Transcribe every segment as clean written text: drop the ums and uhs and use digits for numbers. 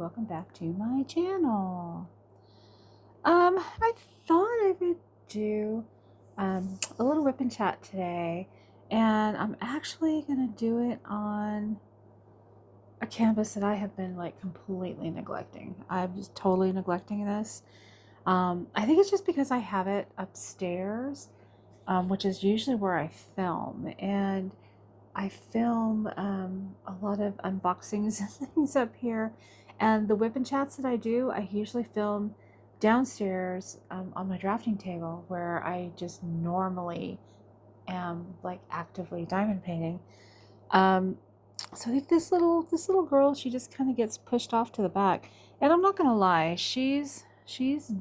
welcome back to my channel. I thought I would do a little WIP and Chat today, and I'm actually gonna do it on a canvas that I have been like completely neglecting. I'm just totally neglecting this. I think it's just because I have it upstairs, which is usually where I film, and I film a lot of unboxings and things up here, and the WIP and Chats that I do, I usually film downstairs on my drafting table where I just normally am like actively diamond painting. So I think this little girl, she just kind of gets pushed off to the back, and I'm not gonna lie, she's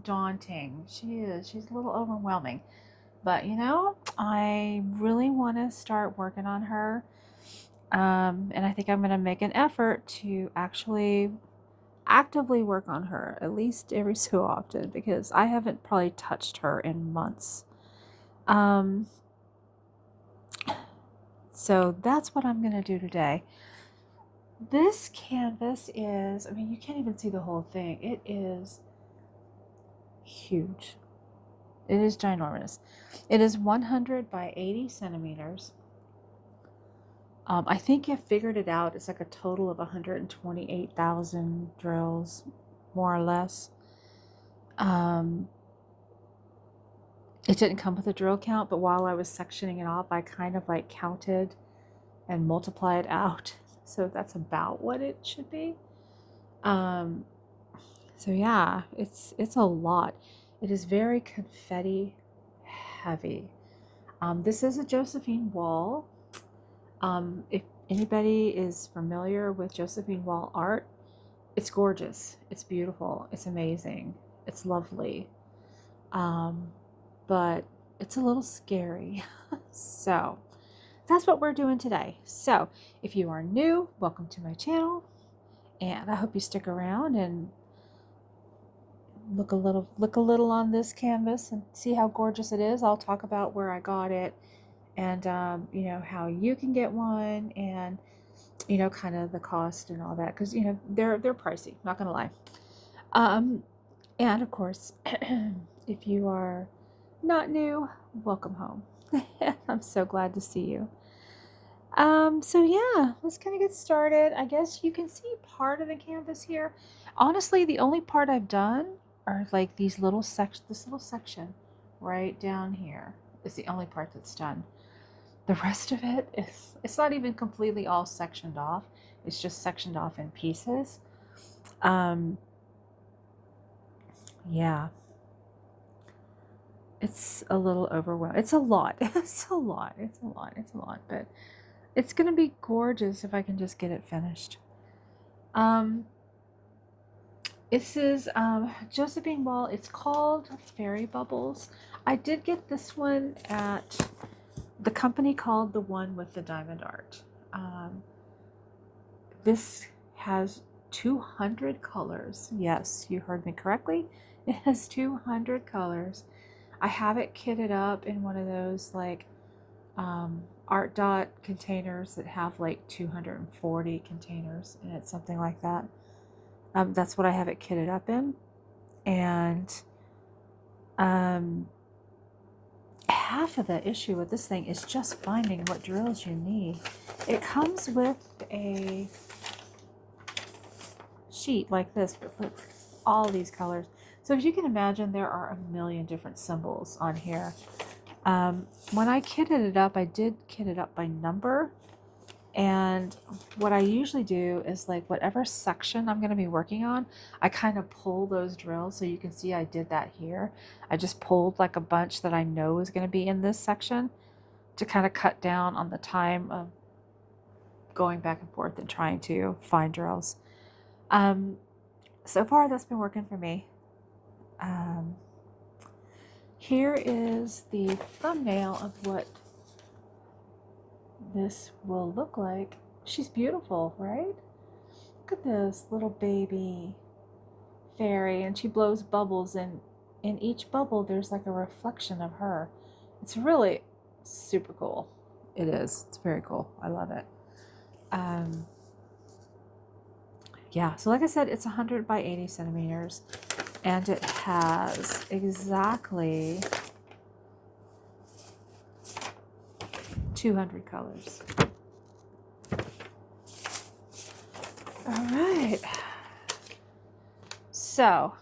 daunting. She's a little overwhelming. But you know, I really want to start working on her. And I think I'm going to make an effort to actually actively work on her at least every so often, because I haven't probably touched her in months. So that's what I'm going to do today. This canvas is, I mean, you can't even see the whole thing. It is huge. It is ginormous. It is 100 by 80 centimeters. I think I figured it out. It's like a total of 128,000 drills, more or less. It didn't come with a drill count, but while I was sectioning it off, I kind of like counted and multiplied out. So that's about what it should be. So yeah, it's a lot. It is very confetti heavy. This is a Josephine wall. If anybody is familiar with Josephine wall art, it's gorgeous. It's beautiful. It's amazing. It's lovely. But it's a little scary. So that's what we're doing today. So if you are new, welcome to my channel, and I hope you stick around and look a little on this canvas and see how gorgeous it is. I'll talk about where I got it, and you know, how you can get one, and you know, kind of the cost and all that, because you know, they're pricey, not gonna lie. And of course, if you are not new, welcome home. I'm so glad to see you. So yeah, let's kind of get started. I guess you can see part of the canvas here. Honestly, the only part I've done are like these little this little section right down here is the only part that's done. The rest of it is, it's not even completely all sectioned off. It's just sectioned off in pieces. Yeah, it's a little overwhelming. It's a lot. It's a lot. It's a lot. It's a lot. But it's going to be gorgeous if I can just get it finished. This is Josephine Wall. It's called Fairy Bubbles. I did get this one at the company called The One with the Diamond Art. This has 200 colors. Yes, you heard me correctly. It has 200 colors. I have it kitted up in one of those like Art Dot containers that have like 240 containers in it, something like that. That's what I have it kitted up in. And half of the issue with this thing is just finding what drills you need. It comes with a sheet like this with all these colors. So as you can imagine, there are a million different symbols on here. When I kitted it up, I did kit it up by number. And what I usually do is like whatever section I'm going to be working on, I kind of pull those drills. So you can see I did that here. I just pulled like a bunch that I know is going to be in this section to kind of cut down on the time of going back and forth and trying to find drills. So far that's been working for me. Here is the thumbnail of what this will look like. She's beautiful, right? Look at this little baby fairy, and she blows bubbles, and in each bubble there's like a reflection of her. It's really super cool. It is. It's very cool. I love it. yeah, so like I said, it's 100 by 80 centimeters, and it has exactly 200 colors. All right. So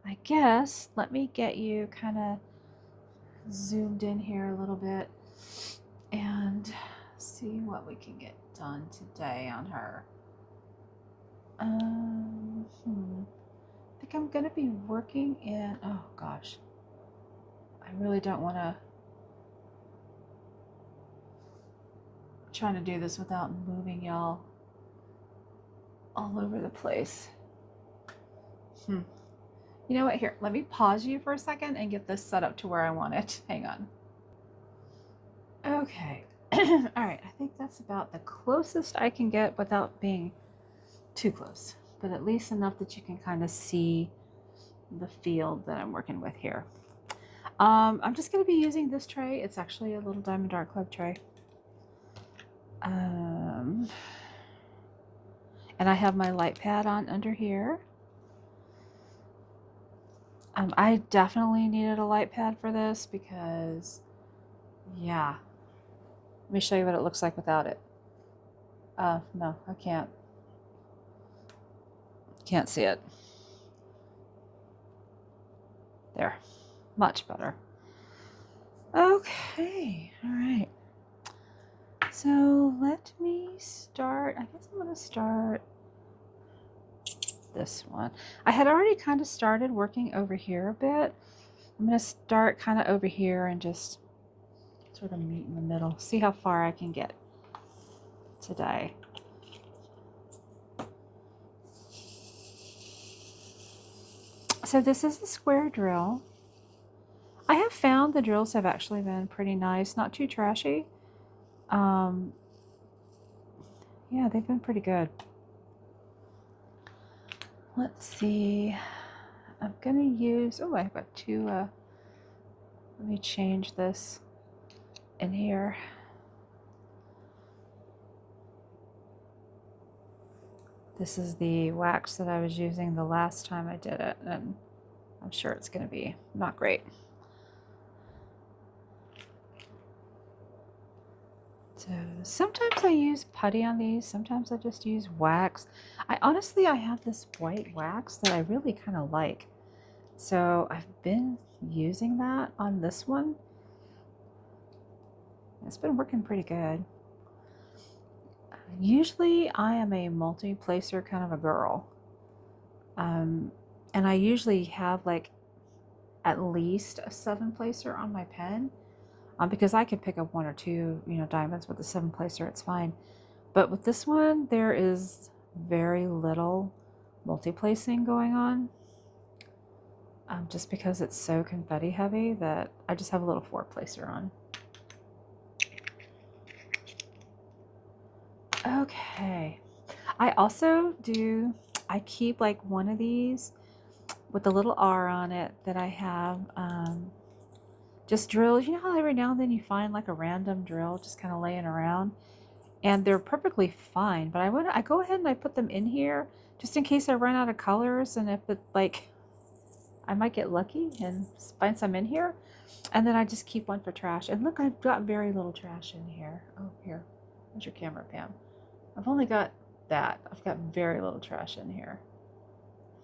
I guess let me get you kind of zoomed in here a little bit and see what we can get done today on her. I think I'm gonna be working in, oh gosh, I really don't want to trying to do this without moving y'all all over the place. You know what, here, let me pause you for a second and get this set up to where I want it. Hang on. Okay. All right, I think that's about the closest I can get without being too close, but at least enough that you can kind of see the field that I'm working with here. I'm just going to be using this tray. It's actually a little Diamond Art Club tray. And I have my light pad on under here. I definitely needed a light pad for this because, yeah. Let me show you what it looks like without it. No, I can't. Can't see it. There. Much better. Okay. All right. So let me start. I guess I'm going to start this one. I had already kind of started working over here a bit. I'm going to start kind of over here and just sort of meet in the middle. See how far I can get today. So this is a square drill. I have found the drills have actually been pretty nice, not too trashy. Yeah, they've been pretty good. Let's see. I'm gonna use, oh, I've got two, let me change this in here. This is the wax that I was using the last time I did it, and I'm sure it's gonna be not great. So sometimes I use putty on these, sometimes I just use wax. I have this white wax that I really kind of like. So I've been using that on this one. It's been working pretty good. Usually I am a multi-placer kind of a girl. And I usually have like at least a 7-placer on my pen. Because I can pick up 1 or 2, diamonds with a 7-placer, it's fine. But with this one, there is very little multi-placing going on. Just because it's so confetti heavy that I just have a little 4-placer on. Okay. I also I keep like one of these with a little R on it that I have, just drills. You know how every now and then you find like a random drill just kind of laying around, and they're perfectly fine, but I go ahead and I put them in here just in case I run out of colors, and if it like I might get lucky and find some in here, and then I just keep one for trash. And look, I've got very little trash in here. Oh, here, where's your camera, Pam? I've only got that. I've got very little trash in here.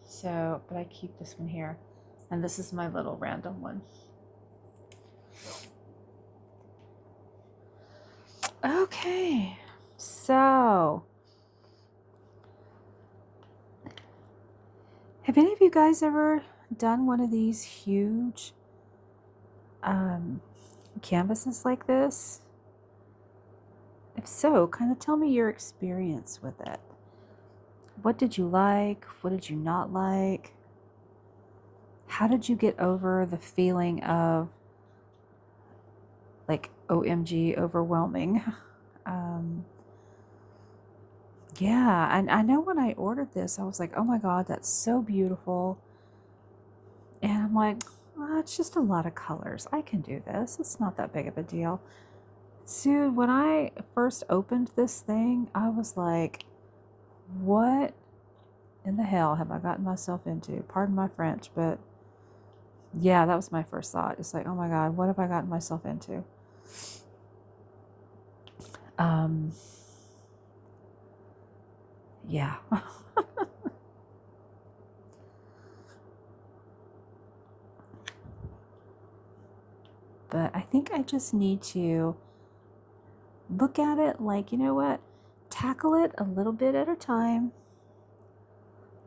So, but I keep this one here, and this is my little random one. Okay, so have any of you guys ever done one of these huge canvases like this? If so, kind of tell me your experience with it. What did you like? What did you not like? How did you get over the feeling of like OMG overwhelming? Yeah, and I know when I ordered this, I was like, oh my God, that's so beautiful. And I'm like, well, it's just a lot of colors. I can do this. It's not that big of a deal. Dude, when I first opened this thing, I was like, what in the hell have I gotten myself into? Pardon my French, but yeah, that was my first thought. It's like, oh my God, what have I gotten myself into? Yeah. But I think I just need to look at it like, you know what? Tackle it a little bit at a time,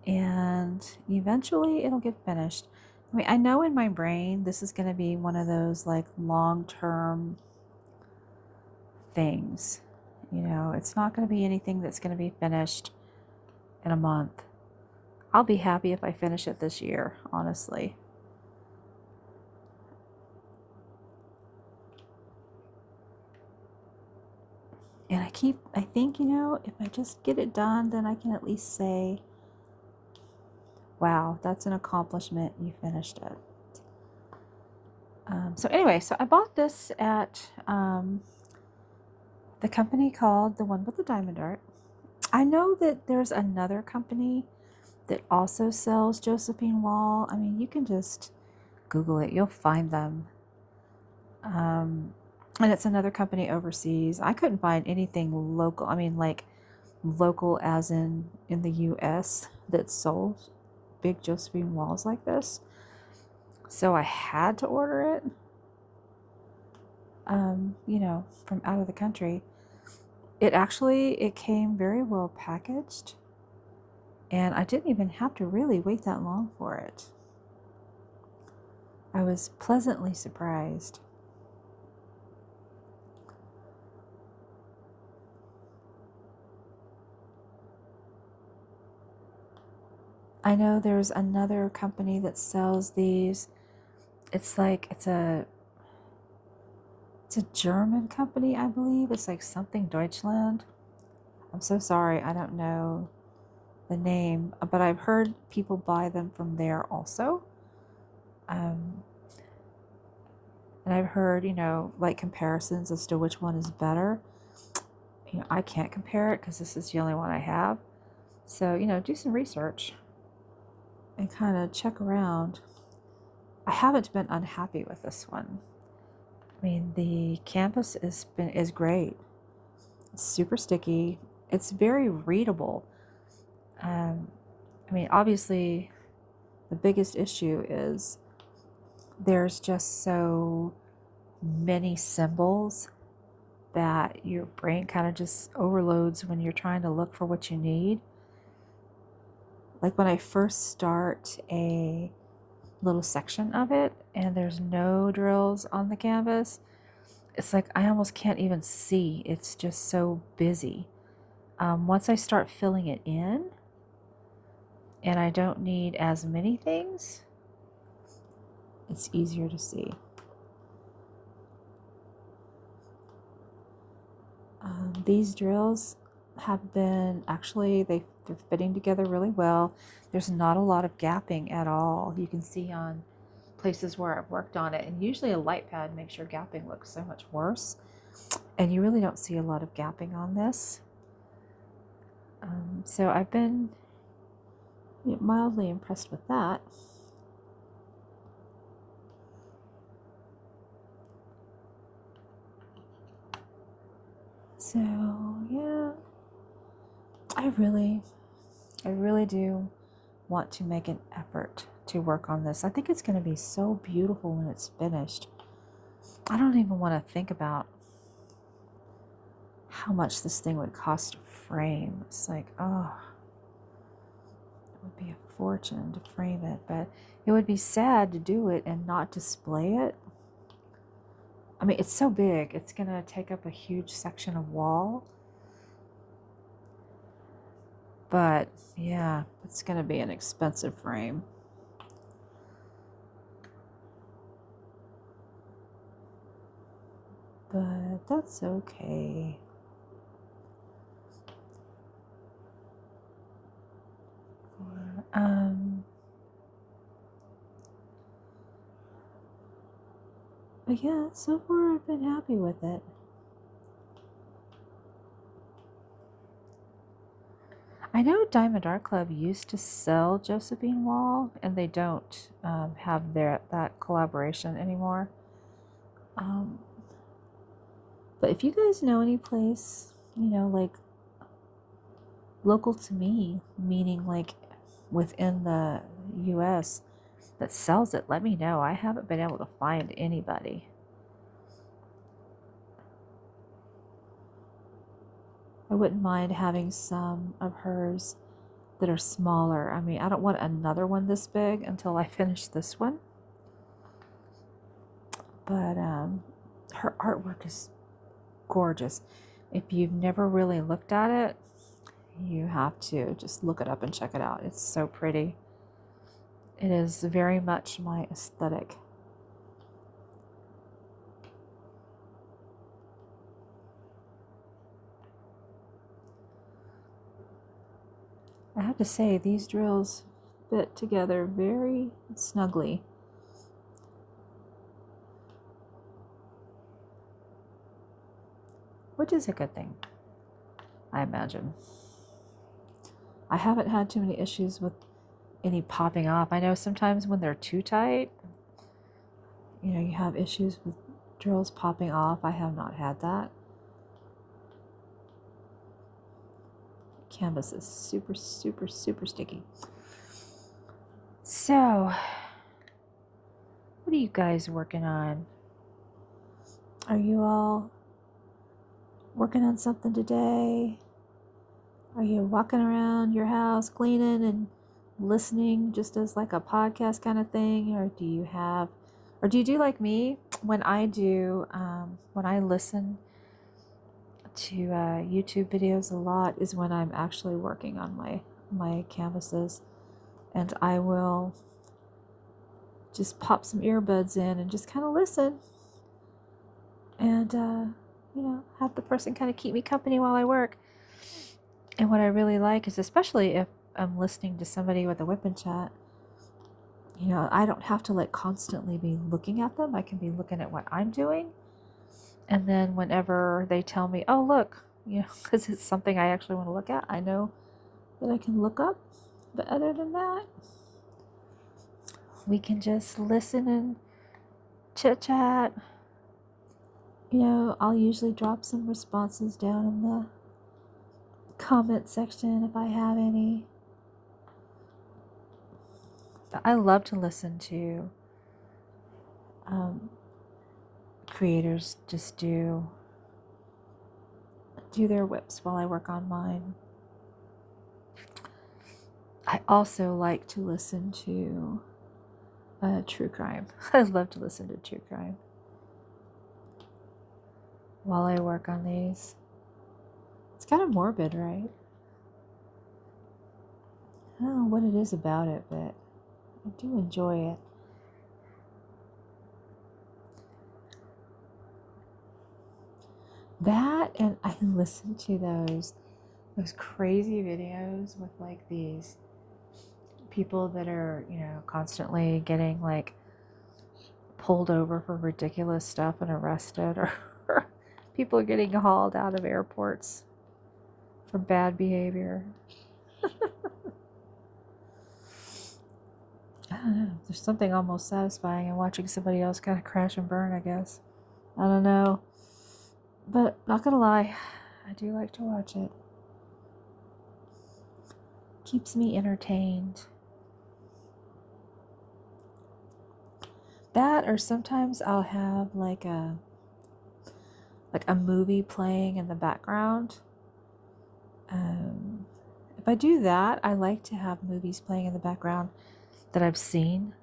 and eventually it'll get finished. I mean, I know in my brain this is going to be one of those like long-term things. You know, it's not going to be anything that's going to be finished in a month. I'll be happy if I finish it this year, honestly. And I think, you know, if I just get it done, then I can at least say, wow, that's an accomplishment. You finished it. So anyway, so I bought this at the company called The One with the Diamond Art. I know that there's another company that also sells Josephine Wall. I mean, you can just Google it. You'll find them. And it's another company overseas. I couldn't find anything local. I mean, like local as in the US that sold big Josephine Walls like this. So I had to order it, you know, from out of the country. It came very well packaged, and I didn't even have to really wait that long for it. I was pleasantly surprised. I know there's another company that sells these. It's like it's a German company, I believe. It's like something Deutschland. I'm so sorry, I don't know the name, but I've heard people buy them from there also. And I've heard, you know, like comparisons as to which one is better. You know, I can't compare it because this is the only one I have. So, you know, do some research and kind of check around. I haven't been unhappy with this one. I mean, the canvas is great. It's super sticky. It's very readable. I mean, obviously, the biggest issue is there's just so many symbols that your brain kind of just overloads when you're trying to look for what you need. Like when I first start a little section of it and there's no drills on the canvas, it's like I almost can't even see. It's just so busy. Once I start filling it in and I don't need as many things, it's easier to see. These drills have been actually, they're fitting together really well. There's not a lot of gapping at all. You can see on places where I've worked on it, and usually a light pad makes your gapping look so much worse, and you really don't see a lot of gapping on this. So I've been mildly impressed with that. So yeah, I really do want to make an effort to work on this. I think it's going to be so beautiful when it's finished. I don't even want to think about how much this thing would cost to frame. It's like, oh, it would be a fortune to frame it, but it would be sad to do it and not display it. I mean, it's so big, it's going to take up a huge section of wall. But yeah, it's going to be an expensive frame. But that's okay. But yeah, so far I've been happy with it. I know Diamond Art Club used to sell Josephine Wall, and they don't have that collaboration anymore. But if you guys know any place, like local to me, meaning like within the US that sells it, let me know. I haven't been able to find anybody. I wouldn't mind having some of hers that are smaller. I mean, I don't want another one this big until I finish this one. But her artwork is gorgeous. If you've never really looked at it, you have to just look it up and check it out. It's so pretty. It is very much my aesthetic. I have to say, these drills fit together very snugly. Which is a good thing, I imagine. I haven't had too many issues with any popping off. I know sometimes when they're too tight, you have issues with drills popping off. I have not had that. Canvas is super, super, super sticky. So, what are you guys working on? Are you all working on something today? Are you walking around your house cleaning and listening just as like a podcast kind of thing? Or do you do like me when I listen to YouTube videos a lot is when I'm actually working on my canvases, and I will just pop some earbuds in and just kind of listen and have the person kind of keep me company while I work. And what I really like is, especially if I'm listening to somebody with a WIP and Chat, I don't have to like constantly be looking at them. I can be looking at what I'm doing. And then whenever they tell me, oh, look, because it's something I actually want to look at, I know that I can look up. But other than that, we can just listen and chit chat. I'll usually drop some responses down in the comment section if I have any. I love to listen to creators just do their WIPs while I work on mine. I also like to listen to true crime. I love to listen to true crime while I work on these. It's kind of morbid, right? I don't know what it is about it, but I do enjoy it. That, and I listen to those crazy videos with like these people that are, constantly getting like pulled over for ridiculous stuff and arrested, or people are getting hauled out of airports for bad behavior. I don't know. There's something almost satisfying in watching somebody else kind of crash and burn, I guess. I don't know. But not gonna lie, I do like to watch it. Keeps me entertained. That, or sometimes I'll have like a movie playing in the background. If I do that, I like to have movies playing in the background that I've seen,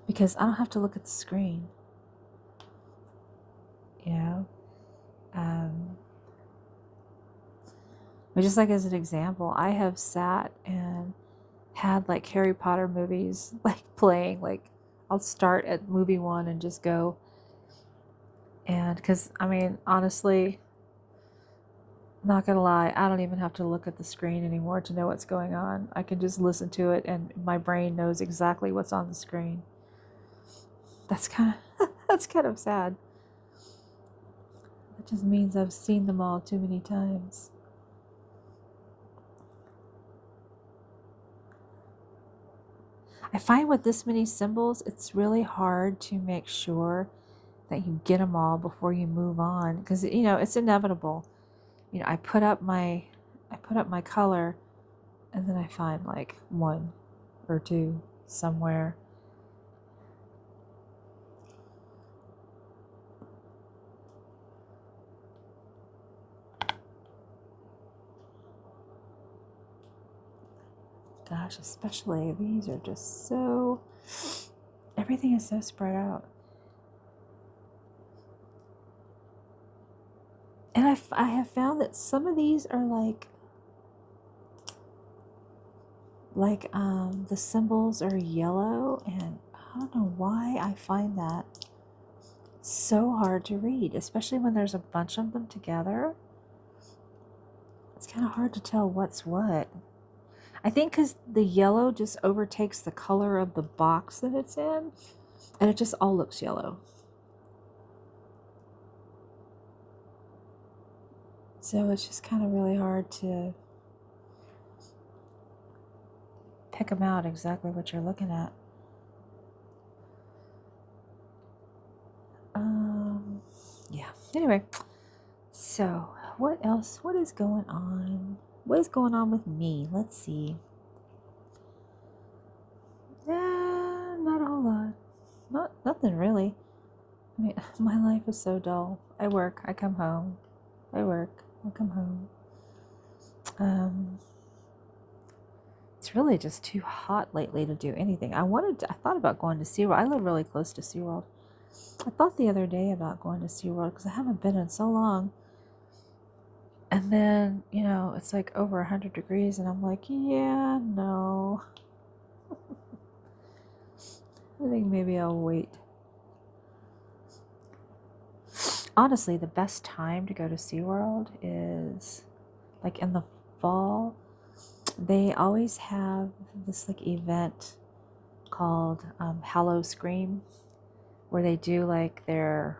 because I don't have to look at the screen. But just like as an example, I have sat and had like Harry Potter movies like playing. Like I'll start at movie 1 and just go. And because honestly, not gonna lie, I don't even have to look at the screen anymore to know what's going on. I can just listen to it and my brain knows exactly what's on the screen. That's kind of sad. That just means I've seen them all too many times. I find with this many symbols, it's really hard to make sure that you get them all before you move on, because you know it's inevitable. You know, I put up my color, and then I find like one or two somewhere. Gosh, especially these are just so, everything is so spread out. And I have found that some of these are like the symbols are yellow, and I don't know why I find that so hard to read, especially when there's a bunch of them together. It's kind of hard to tell what's what. I think because the yellow just overtakes the color of the box that it's in, and it just all looks yellow. So it's just kind of really hard to pick them out exactly what you're looking at. Yeah. Anyway, so what else? What is going on? What is going on with me? Let's see. Not a whole lot. Nothing really. I mean, my life is so dull. I work, I come home. I work, I come home. It's really just too hot lately to do anything. I thought about going to SeaWorld. I live really close to SeaWorld. I thought the other day about going to SeaWorld because I haven't been in so long. And then, you know, it's like over 100 degrees, and I'm like, yeah, no. I think maybe I'll wait. Honestly, the best time to go to SeaWorld is like in the fall. They always have this like event called Hallow Scream, where they do like their,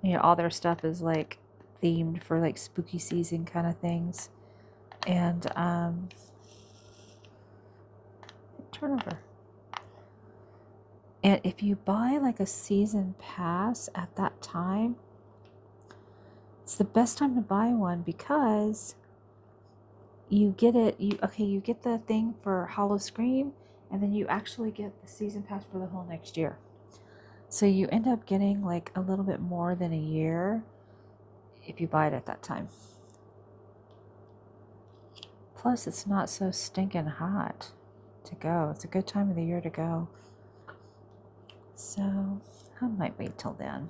you know, all their stuff is like themed for like spooky season kind of things. And turn over. And if you buy like a season pass at that time, it's the best time to buy one because you get it. You get the thing for Hollow Scream, and then you actually get the season pass for the whole next year. So you end up getting like a little bit more than a year if you buy it at that time. Plus, it's not so stinking hot to go. It's a good time of the year to go. So I might wait till then.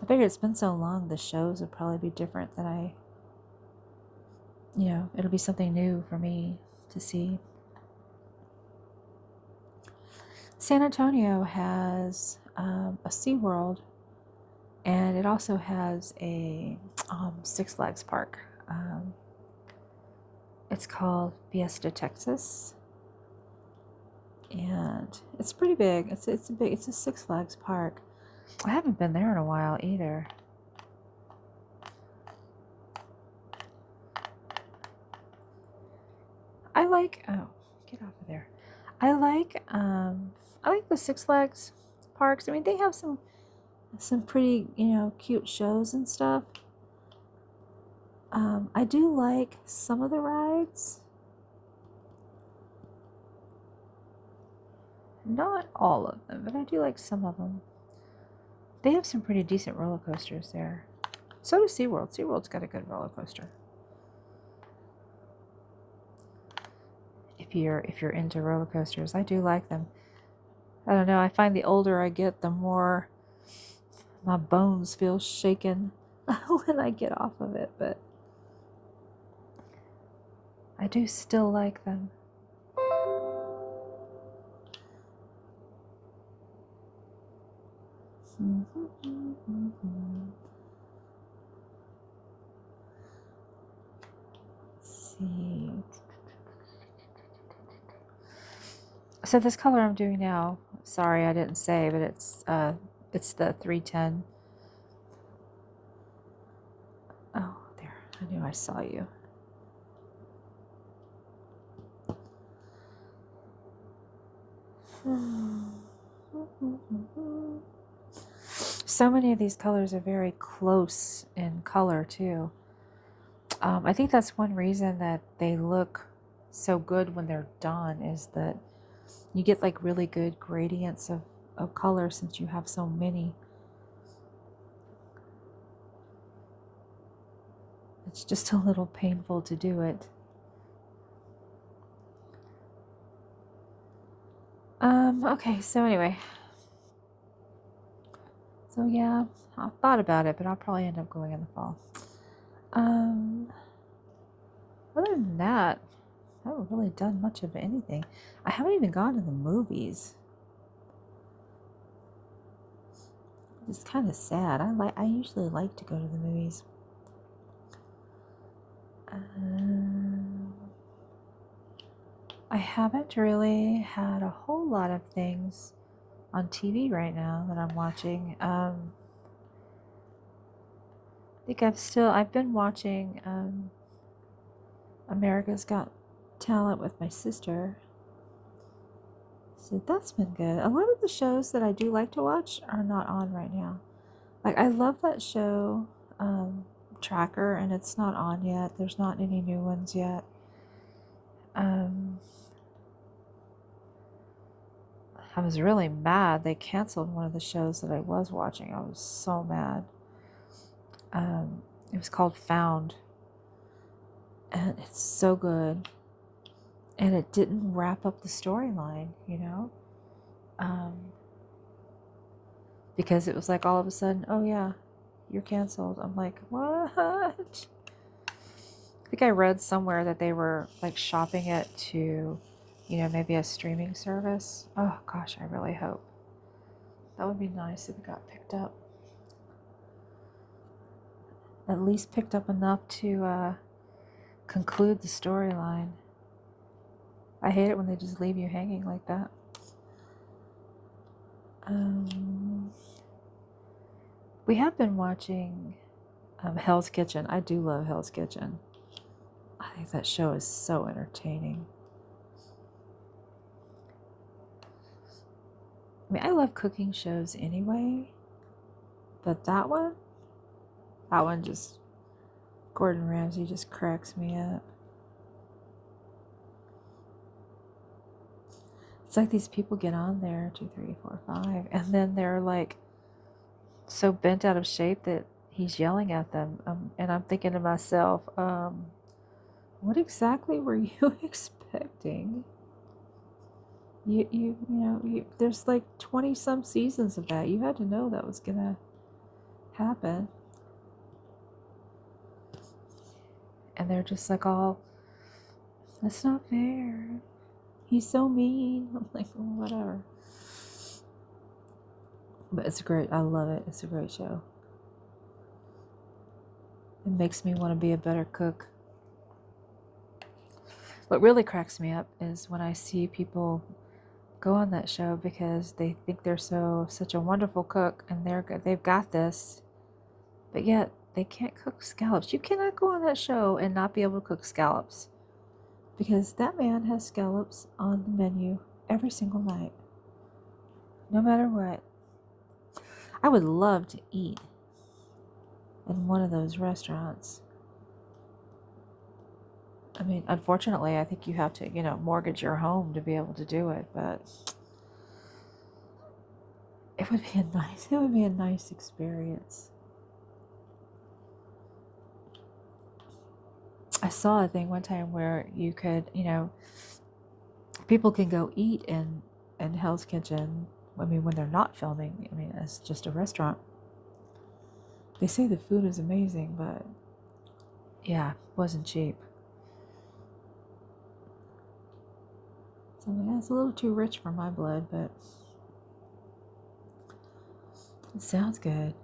I figure it's been so long, the shows will probably be different than it'll be something new for me to see. San Antonio has a SeaWorld, and it also has a Six Flags park. It's called Fiesta Texas, and it's pretty big. It's a Six Flags park. I haven't been there in a while either. Get off of there. I like the Six Flags parks. I mean, they have some pretty, cute shows and stuff. I do like some of the rides. Not all of them, but I do like some of them. They have some pretty decent roller coasters there. So does SeaWorld. SeaWorld's got a good roller coaster. If you're into roller coasters, I do like them. I don't know, I find the older I get, the more my bones feel shaken when I get off of it, but I do still like them. Let's see. So this color I'm doing now, sorry I didn't say, but it's the 310. Oh, there. I knew I saw you. So many of these colors are very close in color too. I think that's one reason that they look so good when they're done, is that you get like really good gradients of color since you have so many. It's just a little painful to do it. Okay, so anyway. So yeah, I thought about it, but I'll probably end up going in the fall. Other than that, I haven't really done much of anything. I haven't even gone to the movies. It's kind of sad. I usually like to go to the movies. I haven't really had a whole lot of things on TV right now that I'm watching. I think I've been watching America's Got Talent with my sister. So that's been good. A lot of the shows that I do like to watch are not on right now. Like, I love that show, Tracker, and it's not on yet. There's not any new ones yet. I was really mad. They canceled one of the shows that I was watching. I was so mad. It was called Found. And it's so good. And it didn't wrap up the storyline, you know? Because it was like all of a sudden, oh yeah, you're canceled. I'm like, what? I think I read somewhere that they were like shopping it to, maybe a streaming service. Oh gosh, I really hope. That would be nice if it got picked up. At least picked up enough to conclude the storyline. I hate it when they just leave you hanging like that. We have been watching Hell's Kitchen. I do love Hell's Kitchen. I think that show is so entertaining. I mean, I love cooking shows anyway, but that one just, Gordon Ramsay just cracks me up. It's like these people get on there, 2, 3, 4, 5, and then they're like so bent out of shape that he's yelling at them. And I'm thinking to myself, what exactly were you expecting? There's like 20 some seasons of that. You had to know that was gonna happen. And they're just like, all, that's not fair. He's so mean. I'm like, well, whatever. But it's great. I love it. It's a great show. It makes me want to be a better cook. What really cracks me up is when I see people go on that show because they think they're such a wonderful cook and they've got this, but yet they can't cook scallops. You cannot go on that show and not be able to cook scallops, because that man has scallops on the menu every single night, no matter what. I would love to eat in one of those restaurants. I mean, unfortunately, I think you have to, mortgage your home to be able to do it, but it would be a nice experience. I saw a thing one time where you could, people can go eat in Hell's Kitchen. I mean, when they're not filming, I mean, it's just a restaurant. They say the food is amazing, but yeah, it wasn't cheap. So yeah, it's a little too rich for my blood, but it sounds good.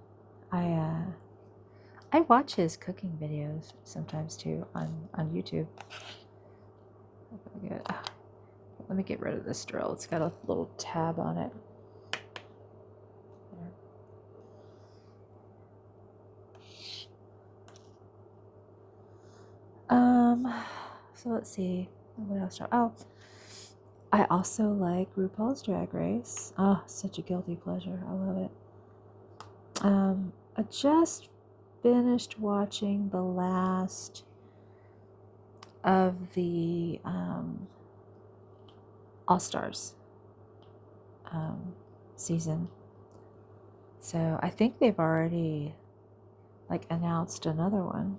I watch his cooking videos sometimes too on YouTube. Let me get rid of this drill. It's got a little tab on it. So let's see. What else? Oh, I also like RuPaul's Drag Race. Oh, such a guilty pleasure. I love it. I just finished watching the last of the All Stars season. So I think they've already like announced another one.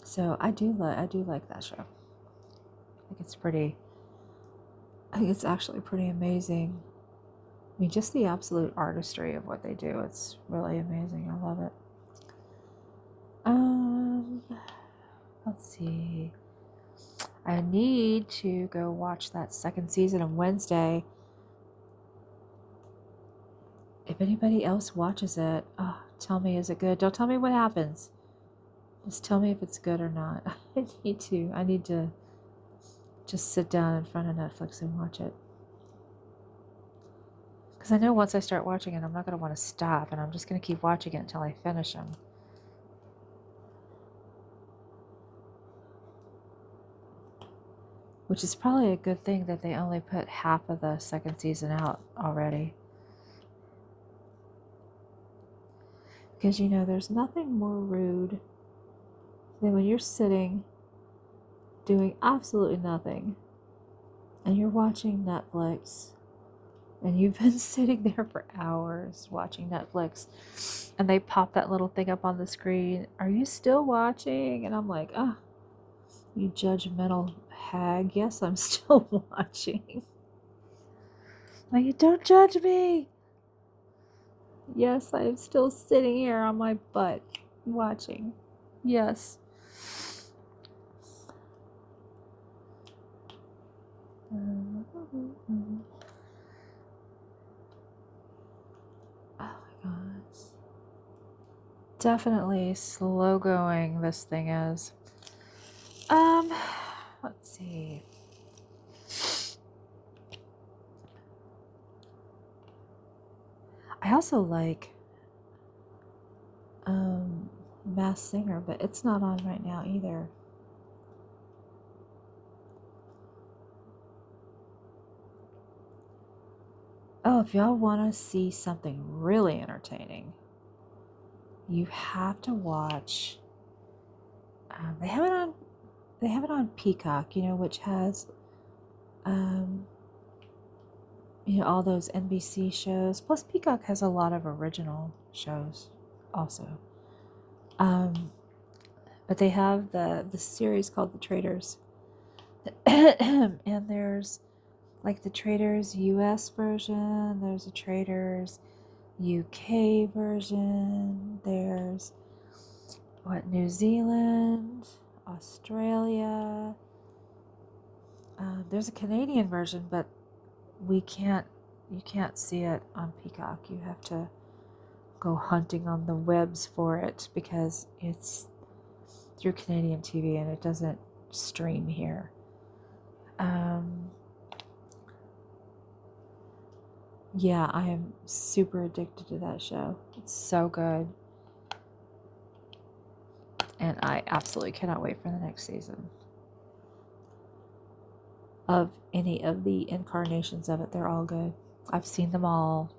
So I do like that show. I think it's actually pretty amazing. I mean, just the absolute artistry of what they do. It's really amazing. I love it. Let's see. I need to go watch that second season of Wednesday. If anybody else watches it, tell me, is it good? Don't tell me what happens. Just tell me if it's good or not. I need to just sit down in front of Netflix and watch it. Because I know once I start watching it, I'm not going to want to stop, and I'm just going to keep watching it until I finish them. Which is probably a good thing that they only put half of the second season out already. Because, you know, there's nothing more rude than when you're sitting doing absolutely nothing and you're watching Netflix and you've been sitting there for hours watching Netflix and they pop that little thing up on the screen. Are you still watching? And I'm like, you judgmental hag. Yes, I'm still watching. Like, don't judge me. Yes, I am still sitting here on my butt watching. Yes. Oh my gosh. Definitely slow going this thing is. Let's see. I also like Masked Singer, but it's not on right now either. Oh, if y'all want to see something really entertaining, you have to watch. They have it on. They have it on Peacock, you know, which has, you know, all those NBC shows. Plus, Peacock has a lot of original shows, also. But they have the series called The Traitors, and there's like the Traitors US version. There's a Traitors UK version. There's New Zealand, Australia. There's a Canadian version, but you can't see it on Peacock. You have to go hunting on the webs for it because it's through Canadian TV and it doesn't stream here. Yeah, I am super addicted to that show. It's so good. And I absolutely cannot wait for the next season of any of the incarnations of it. They're all good. I've seen them all.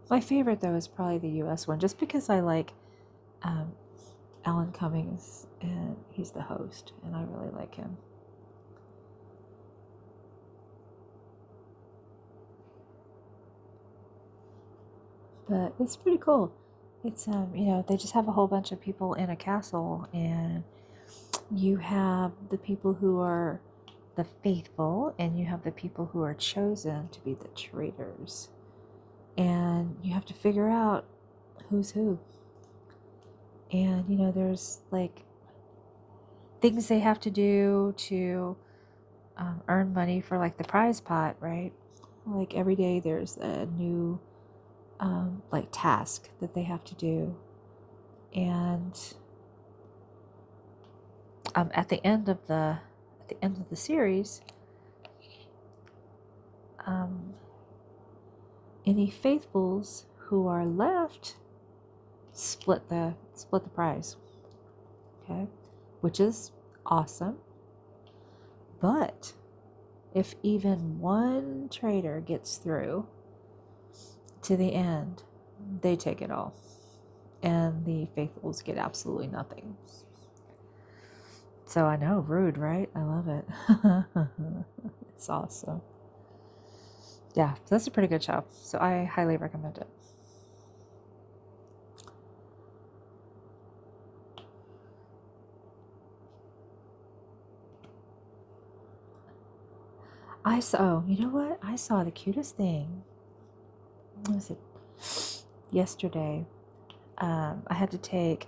My favorite, though, is probably the US one, just because I like Alan Cummings, and he's the host, and I really like him. But it's pretty cool. It's you know, they just have a whole bunch of people in a castle, and you have the people who are the faithful, and you have the people who are chosen to be the traitors. And you have to figure out who's who. And, you know, there's like things they have to do to earn money for like the prize pot, right? Like every day there's a new like task that they have to do. And at the end of the series, any faithfuls who are left split the prize. okay, which is awesome. But if even one trader gets through to the end, they take it all, and the faithfuls get absolutely nothing. So I know, rude, right? I love it. It's awesome. Yeah, so that's a pretty good show. So I highly recommend it. I saw, oh, you know what? I saw the cutest thing. What was it? Yesterday, I had to take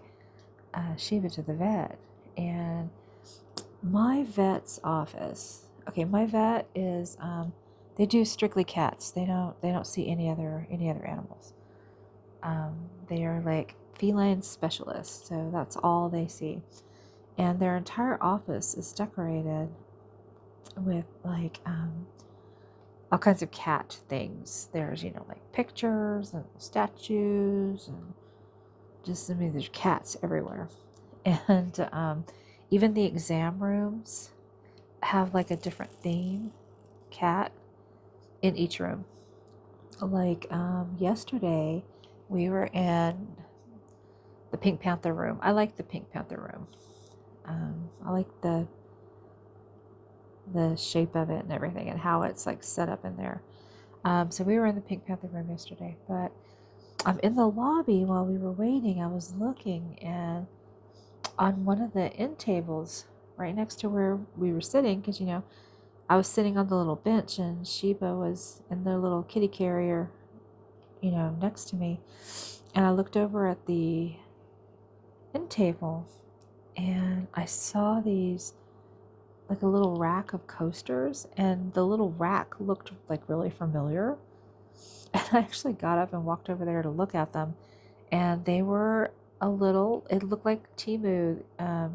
Shiva to the vet, and my vet's office. Okay, my vet is they do strictly cats. They don't see any other animals. They are like feline specialists, so that's all they see. And their entire office is decorated with like all kinds of cat things. There's, like pictures and statues and just, I mean, there's cats everywhere. And even the exam rooms have like a different theme cat in each room. Like yesterday, we were in the Pink Panther room. I like the Pink Panther room. I like the shape of it and everything and how it's like set up in there. So we were in the Pink Panther room yesterday, but in the lobby while we were waiting, I was looking, and on one of the end tables right next to where we were sitting, because I was sitting on the little bench and Sheba was in the little kitty carrier, next to me, and I looked over at the end table and I saw these, like a little rack of coasters, and the little rack looked like really familiar. And I actually got up and walked over there to look at them, and they were it looked like Temu. I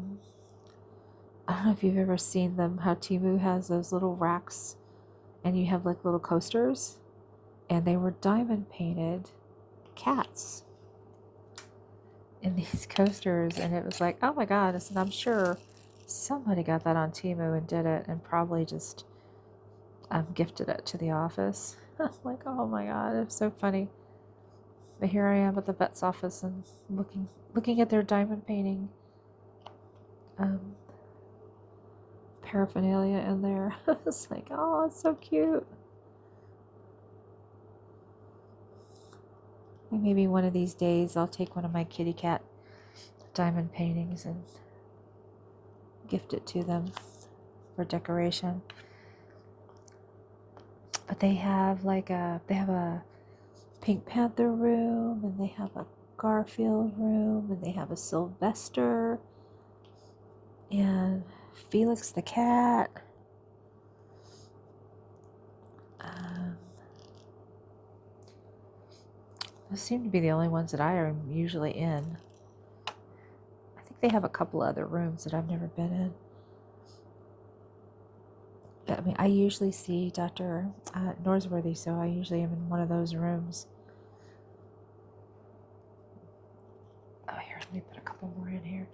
don't know if you've ever seen them, how Temu has those little racks and you have like little coasters, and they were diamond painted cats in these coasters, and it was like, oh my god. And I'm sure somebody got that on Temu and did it and probably just gifted it to the office. I'm like, oh my god, it's so funny. But here I am at the vet's office and looking at their diamond painting paraphernalia in there. It's like, oh, it's so cute. Maybe one of these days I'll take one of my kitty cat diamond paintings and gift it to them for decoration. But they have a Pink Panther room, and they have a Garfield room, and they have a Sylvester and Felix the cat. Those seem to be the only ones that I am usually in. I think they have a couple other rooms that I've never been in. But I mean, I usually see Dr. Norsworthy, so I usually am in one of those rooms. Oh, here, let me put a couple more in here.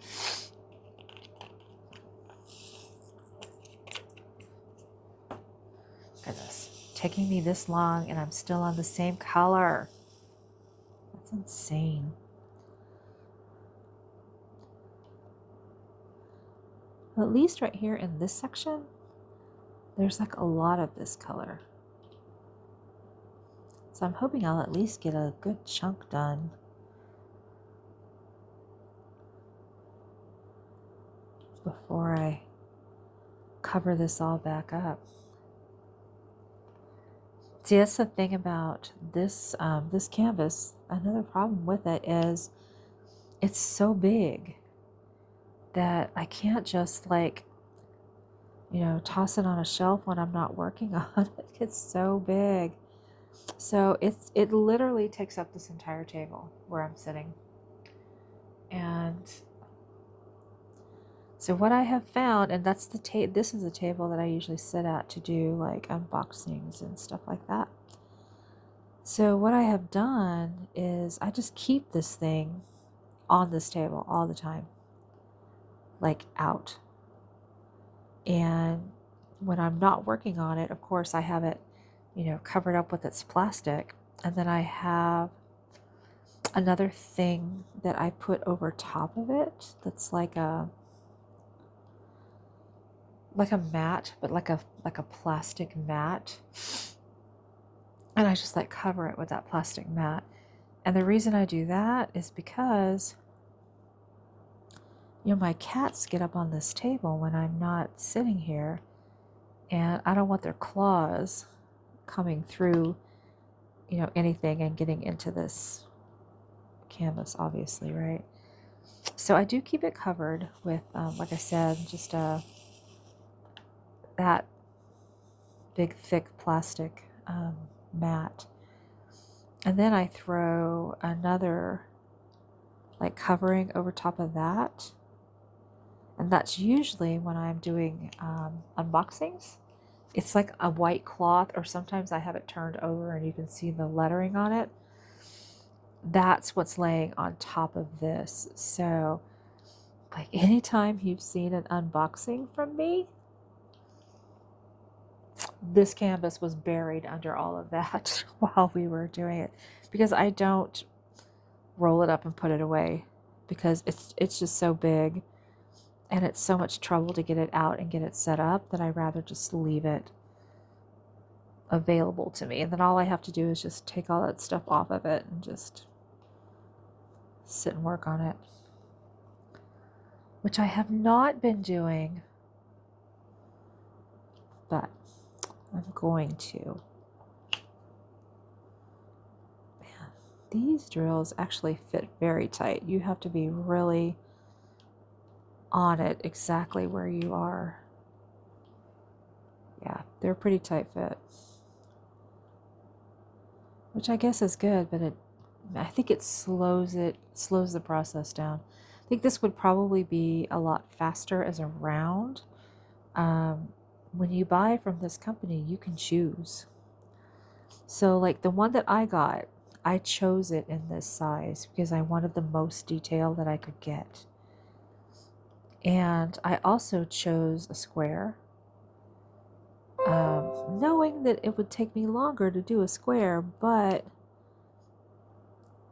Goodness, taking me this long and I'm still on the same color. That's insane. Well, at least right here in this section, there's like a lot of this color. So I'm hoping I'll at least get a good chunk done. Before I cover this all back up. See, that's the thing about this this canvas. Another problem with it is it's so big that I can't just like, toss it on a shelf when I'm not working on it. It's so big. So it literally takes up this entire table where I'm sitting. And so what I have found, and that's this is the table that I usually sit at to do like unboxings and stuff like that. So what I have done is I just keep this thing on this table all the time. like out. And when I'm not working on it, of course, I have it, covered up with its plastic. And then I have another thing that I put over top of it that's like a mat, but like a plastic mat. And I just like cover it with that plastic mat. And the reason I do that is because my cats get up on this table when I'm not sitting here, and I don't want their claws coming through, anything and getting into this canvas, obviously, right? So I do keep it covered with, like I said, just that big, thick plastic mat. And then I throw another like covering over top of that. And that's usually when I'm doing unboxings. It's like a white cloth, or sometimes I have it turned over and you can see the lettering on it. That's what's laying on top of this. So, like, anytime you've seen an unboxing from me, this canvas was buried under all of that while we were doing it, because I don't roll it up and put it away, because it's just so big and it's so much trouble to get it out and get it set up that I'd rather just leave it available to me. And then all I have to do is just take all that stuff off of it and just sit and work on it, which I have not been doing, but I'm going to. Man, these drills actually fit very tight. You have to be really on it exactly where you are. Yeah, they're pretty tight fit, which I guess is good, but I think it slows the process down. I think this would probably be a lot faster as a round. When you buy from this company, you can choose. So like the one that I got, I chose it in this size because I wanted the most detail that I could get. And I also chose a square, knowing that it would take me longer to do a square, but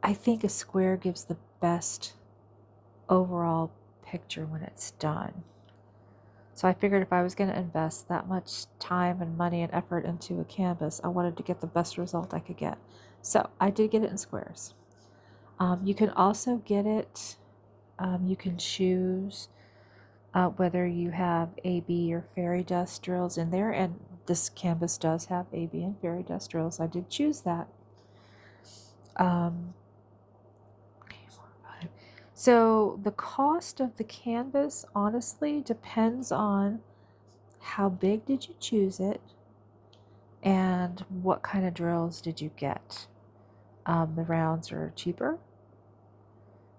I think a square gives the best overall picture when it's done. So I figured if I was going to invest that much time and money and effort into a canvas, I wanted to get the best result I could get. So I did get it in squares. You can also get it, you can choose whether you have AB or fairy dust drills in there, and this canvas does have AB and fairy dust drills. I did choose that. So the cost of the canvas honestly depends on how big did you choose it and what kind of drills did you get. The rounds are cheaper,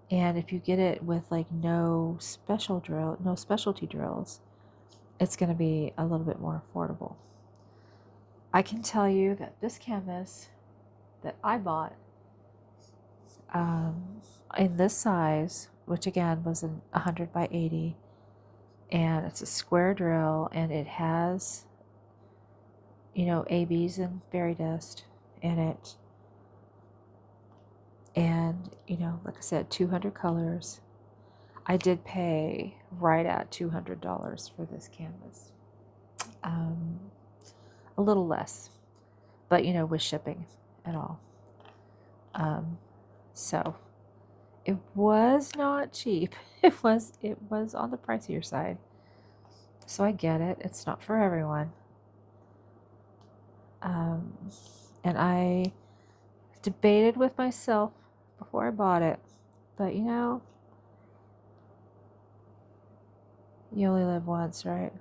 and if you get it with like no specialty drills, it's going to be a little bit more affordable. I can tell you that this canvas that I bought in this size, which again was 100 by 80, and it's a square drill, and it has, ABs and fairy dust in it, and like I said, 200 colors. I did pay right at $200 for this canvas. A little less, but with shipping and all. So it was not cheap. It was on the pricier side. So I get it. It's not for everyone. And I debated with myself before I bought it, but you only live once, right?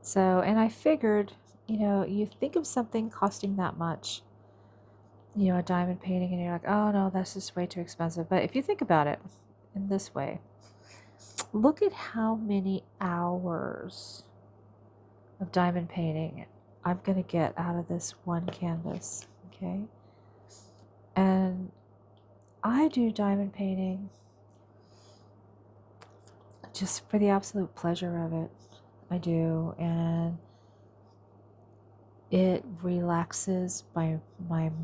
So, and I figured, you think of something costing that much, a diamond painting, and you're like, oh no, that's just way too expensive. But if you think about it in this way, look at how many hours of diamond painting I'm going to get out of this one canvas, okay? And I do diamond painting just for the absolute pleasure of it. I do, and it relaxes my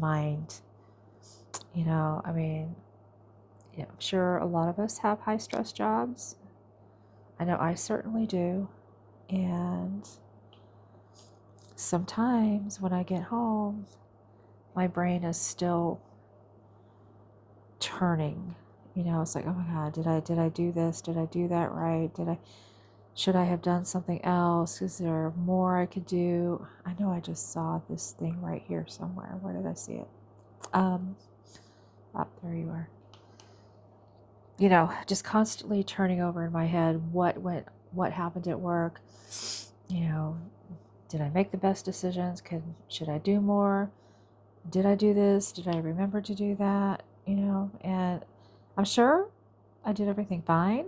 mind. You know, I mean, yeah, I'm sure a lot of us have high stress jobs. I know I certainly do. And sometimes when I get home, my brain is still turning. You know, it's like, oh my God, did I do this? Did I do that right? Should I have done something else? Is there more I could do? I know I just saw this thing right here somewhere. Where did I see it? Oh, there you are. You know, just constantly turning over in my head what happened at work. You know, did I make the best decisions? Should I do more? Did I do this? Did I remember to do that? You know, and I'm sure I did everything fine,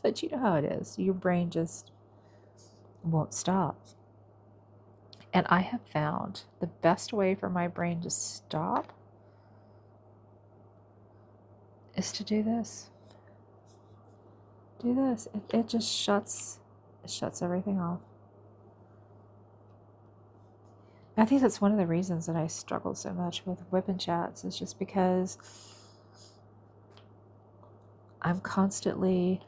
but you know how it is. Your brain just won't stop. And I have found the best way for my brain to stop is to do this. Do this. It just shuts everything off. I think that's one of the reasons that I struggle so much with WIP and Chats is just because I'm constantly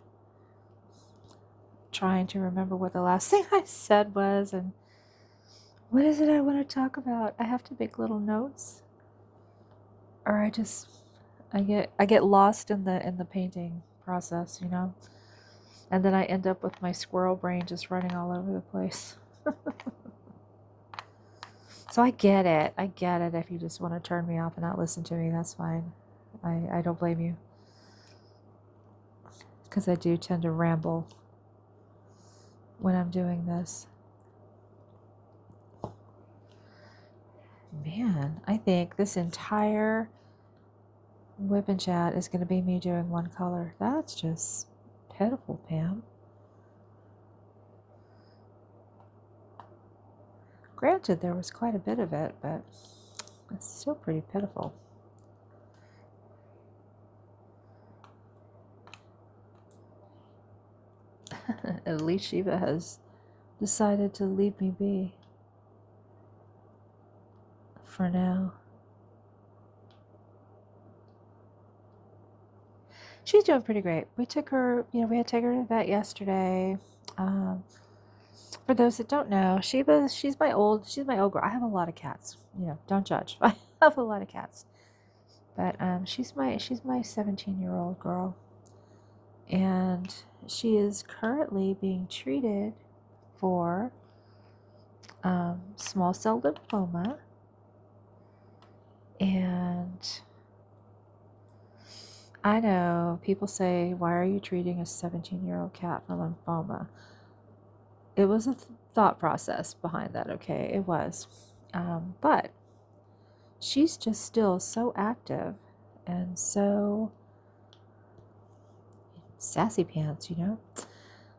trying to remember what the last thing I said was and what is it I want to talk about. I have to make little notes, or I get lost in the painting process, you know, and then I end up with my squirrel brain just running all over the place. So I get it. I get it. If you just want to turn me off and not listen to me, that's fine. I don't blame you. Because I do tend to ramble when I'm doing this. Man, I think this entire WIP and Chat is going to be me doing one color. That's just pitiful, Pam. Granted, there was quite a bit of it, but it's still pretty pitiful. At least Shiva has decided to leave me be. For now. She's doing pretty great. We took her, you know, we had to take her to the vet yesterday. For those that don't know, she's my old girl. I have a lot of cats. You know, don't judge. I have a lot of cats. But she's my 17-year-old girl. And she is currently being treated for small cell lymphoma. And I know people say, why are you treating a 17-year-old cat for lymphoma? It was a thought process behind that, okay? It was. But she's just still so active and so sassy pants, you know,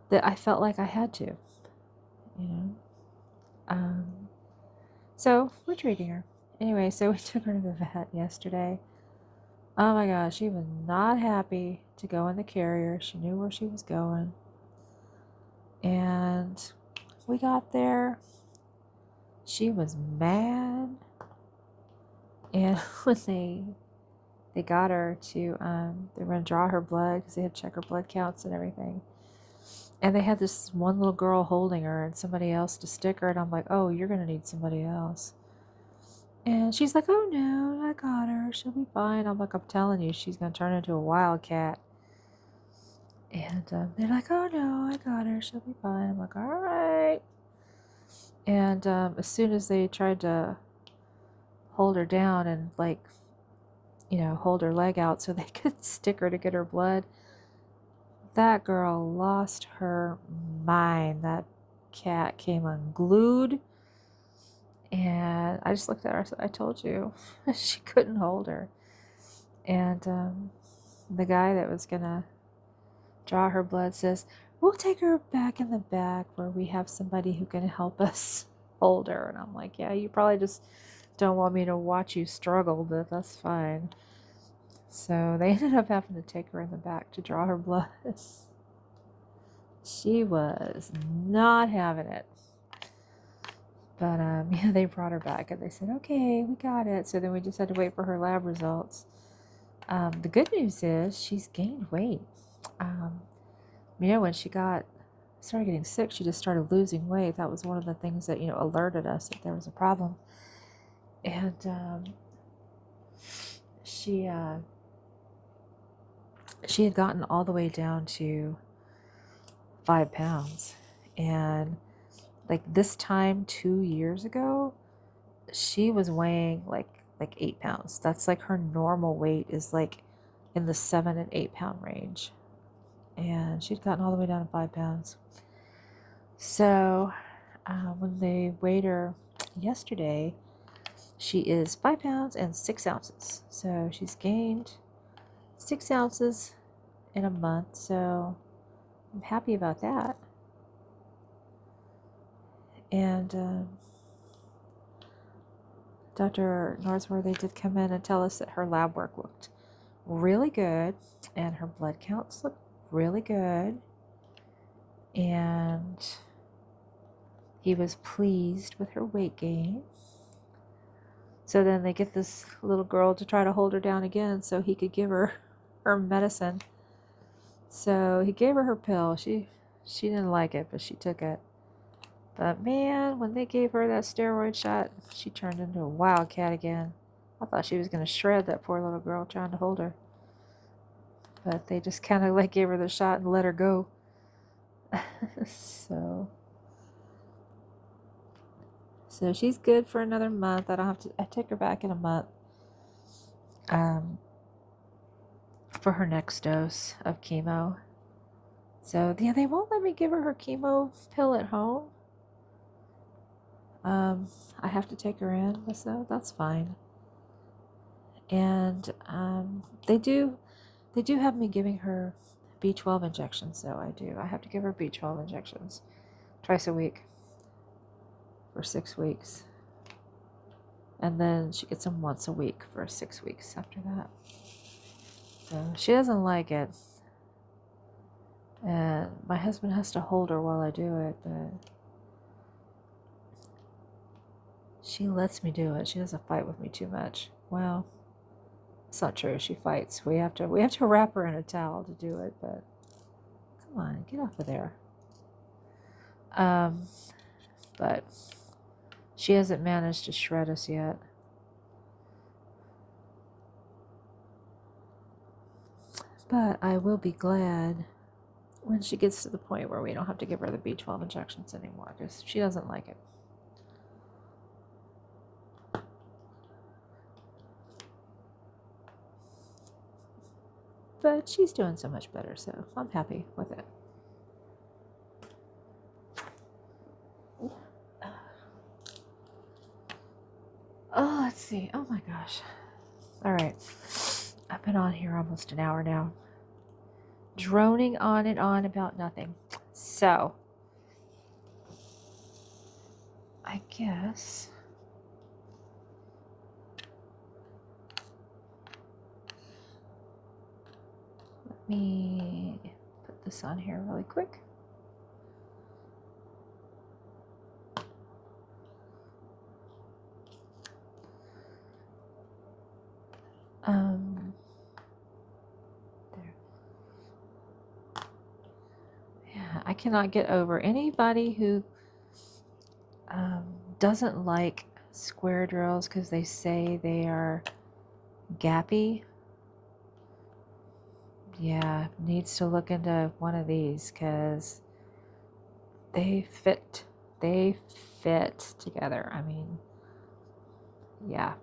that I felt like I had to, you know. So we're treating her. Anyway, so we took her to the vet yesterday. Oh my gosh, she was not happy to go in the carrier. She knew where she was going. And we got there. She was mad. And when they got her to, they were going to draw her blood because they had to check her blood counts and everything. And they had this one little girl holding her and somebody else to stick her. And I'm like, oh, you're going to need somebody else. And she's like, oh no, I got her. She'll be fine. I'm like, I'm telling you, she's going to turn into a wildcat. And they're like, oh no, I got her. She'll be fine. I'm like, all right. And as soon as they tried to hold her down and, like, you know, hold her leg out so they could stick her to get her blood, that girl lost her mind. That cat came unglued. And I just looked at her and said, I told you. She couldn't hold her. And the guy that was going to draw her blood says, we'll take her back in the back where we have somebody who can help us hold her. And I'm like, yeah, you probably just don't want me to watch you struggle, but that's fine. So they ended up having to take her in the back to draw her blood. She was not having it. But yeah, they brought her back and they said, okay, we got it. So then we just had to wait for her lab results. The good news is she's gained weight. When she started getting sick, she just started losing weight. That was one of the things that, alerted us that there was a problem. And she had gotten all the way down to 5 pounds. And like this time 2 years ago, she was weighing like 8 pounds. That's like her normal weight is like in the 7 and 8 pound range. And she'd gotten all the way down to 5 pounds. So when they weighed her yesterday, she is 5 pounds and 6 ounces. So she's gained 6 ounces in a month. So I'm happy about that. And Dr. Norsworthy did come in and tell us that her lab work looked really good and her blood counts looked really good. And he was pleased with her weight gain. So then they get this little girl to try to hold her down again so he could give her her medicine. So he gave her her pill. She didn't like it, but she took it. But man, when they gave her that steroid shot, she turned into a wildcat again. I thought she was going to shred that poor little girl trying to hold her. But they just kind of like gave her the shot and let her go. So she's good for another month. I take her back in a month for her next dose of chemo. So yeah, they won't let me give her chemo pill at home. I have to take her in, so that's fine. And they do have me giving her B12 injections, so I have to give her B12 injections twice a week for 6 weeks. And then she gets them once a week for 6 weeks after that. So she doesn't like it. And my husband has to hold her while I do it, but she lets me do it. She doesn't fight with me too much. Well, it's not true. She fights. We have to wrap her in a towel to do it, but come on, get off of there. But she hasn't managed to shred us yet. But I will be glad when she gets to the point where we don't have to give her the B12 injections anymore, because she doesn't like it. But she's doing so much better, so I'm happy with it. Oh, let's see. Oh my gosh. All right. I've been on here almost an hour now, droning on and on about nothing. So, I guess let me put this on here really quick. There. Yeah, I cannot get over anybody who doesn't like square drills because they say they are gappy. Yeah, needs to look into one of these because they fit together. I mean, yeah,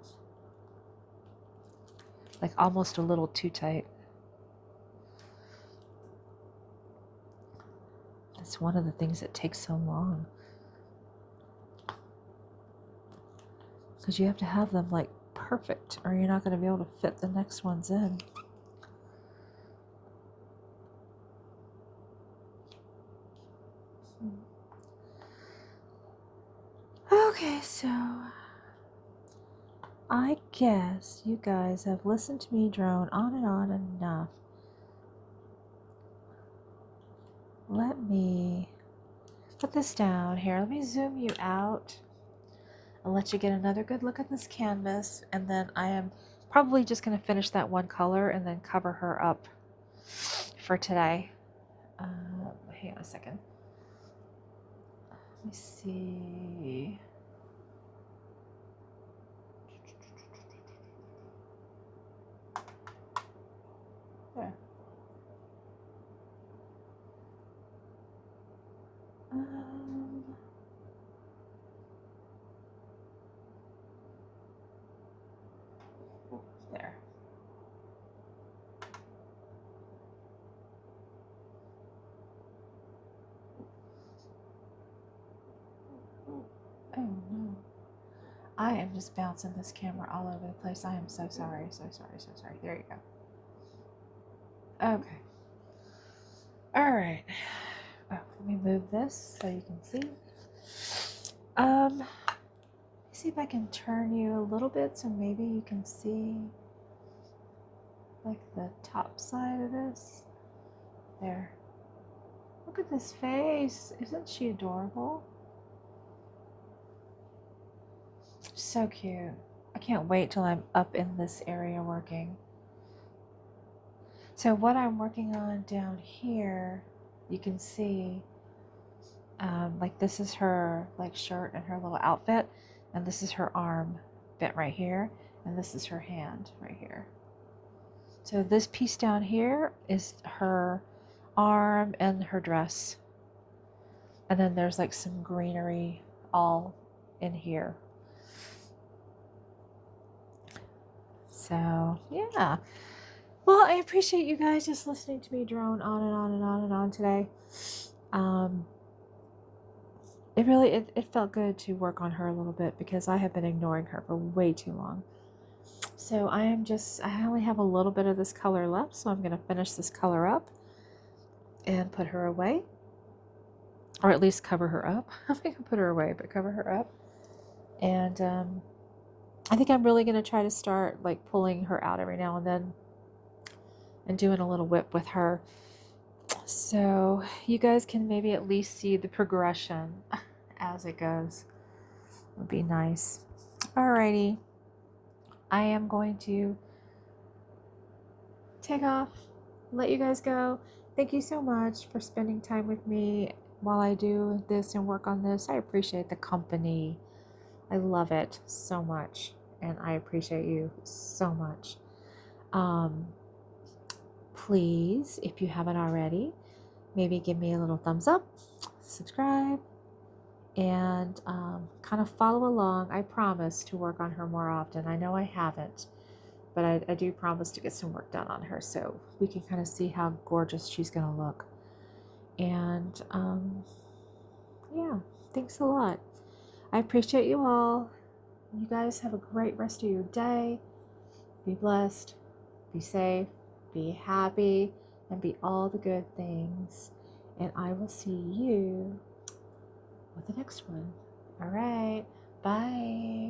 like almost a little too tight. That's one of the things that takes so long, because you have to have them like perfect or you're not going to be able to fit the next ones in. Okay, so I guess you guys have listened to me drone on and on enough. Let me put this down here. Let me zoom you out and let you get another good look at this canvas. And then I am probably just going to finish that one color and then cover her up for today. Hang on a second. Let me see. There. There. Oh no. I am just bouncing this camera all over the place. I am so sorry, so sorry, so sorry. There you go. Okay. All right. Oh, let me move this so you can see. Let me see if I can turn you a little bit so maybe you can see like the top side of this. There. Look at this face. Isn't she adorable? So cute. I can't wait till I'm up in this area working. So what I'm working on down here, you can see like this is her like shirt and her little outfit, and this is her arm bent right here, and this is her hand right here. So this piece down here is her arm and her dress, and then there's like some greenery all in here. So yeah, well, I appreciate you guys just listening to me drone on and on and on and on today. It felt good to work on her a little bit because I have been ignoring her for way too long. So I only have a little bit of this color left, so I'm going to finish this color up and put her away, or at least cover her up. I think I'll put her away, but cover her up. And I think I'm really going to try to start like pulling her out every now and then and doing a little WIP with her. So you guys can maybe at least see the progression as it goes. Would be nice. Alrighty. I am going to take off, let you guys go. Thank you so much for spending time with me while I do this and work on this. I appreciate the company. I love it so much, and I appreciate you so much. Please, if you haven't already, maybe give me a little thumbs up, subscribe, and kind of follow along. I promise to work on her more often. I know I haven't, but I do promise to get some work done on her so we can kind of see how gorgeous she's going to look. And yeah, thanks a lot. I appreciate you all. You guys have a great rest of your day. Be blessed, be safe, be happy, and be all the good things. And I will see you with the next one. All right. Bye.